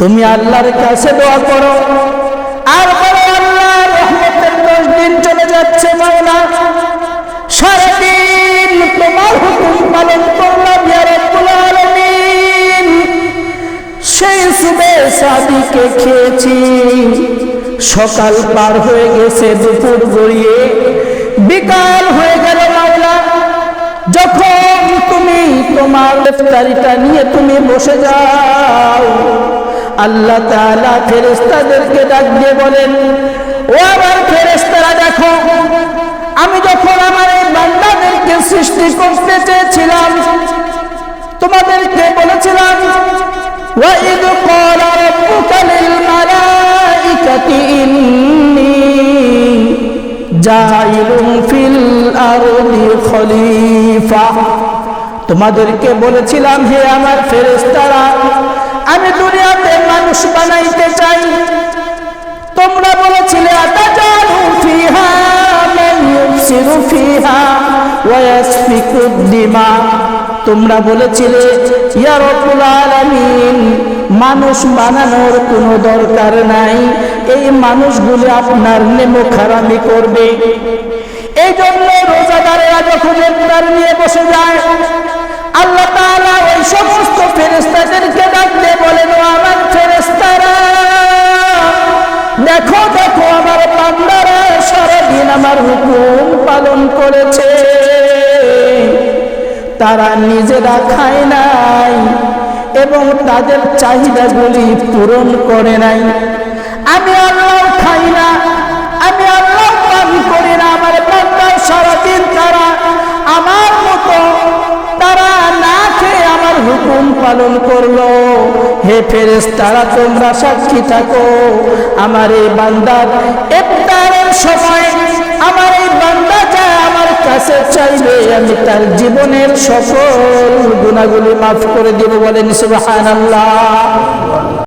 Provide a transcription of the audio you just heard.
তুমি আল্লাহর কাছে দোয়া করো আর বলো আল্লাহ রহমতের 10 দিন চলে যাচ্ছে মাওলা, সারাদিন তোমার হুকুম পালন করলাম ইয়া রাব্বুল আলামিন। সেই সুবে সাদিকে খেয়েছি, সকাল পার হয়ে গেছে, দুপুর গড়িয়ে বিকাল হয়ে গেল মাওলা। যখন তুমি তোমার ইফতারিটা নিয়ে তুমি বসে যাও, আল্লাহ তাআলা ফেরেশতাদেরকে ডাক দিয়ে বলেন, ও আমার ফেরেশতারা দেখো, আমি যখন আমার এই বান্দাদেরকে সৃষ্টি করতে চেয়েছিলাম, তোমাদেরকে বলেছিলাম وَإِذْ قَالَ رَبُّكَ لِلْمَلَائِكَةِ إِنِّي جَاعِلٌ فِي الْأَرْضِ خَلِيفَةً। তোমাদেরকে বলেছিলাম, হে আমার ফেরেশতারা, আমি দুনিয়াতে মানুষ বানাইতে চাই। তোমরা বলেছিলে আতাজালু ফিহা মান ইউফসিদু ফিহা ওয়া ইয়াসফিকু দিমা। তোমরা বলেছিলে ইয়া রাব্বুল আলামিন, মানুষ বানানোর কোনো দরকার নাই, এই মানুষগুলো আপনার নেমখারামি করবে। এই জন্য রোজাদারেরা যখন ইফতার নিয়ে বসে যায়, আল্লাহ তাআলা ওই সমস্ত ফেরেশতাদেরকে ডাক দিয়ে বলেন, ও আমার ফেরেশতারা দেখো দেখো, আমার বান্দারা সারাদিন আমার হুকুম পালন করেছে, তারা নিজেরা খায় নাই এবং তাদের চাহিদাগুলি পূরণ করে নাই। আমি আল্লাহ খাই না, আমি আল্লাহ পান করি না, আমার বান্দা সারাদিন তারা আমার মতো তারা না খেয়ে আমার হুকুম পালন করলো। হে ফেরেশতারা, তোমরা সাক্ষী থাকো, আমার এই বান্দার ইফতারের সময় আমার এই বান্দা যা আমার কাছে চাইবে, আমি তার জীবনের সকল গুনাহগুলি মাফ করে দেব। বলেন সুবহানাল্লাহ।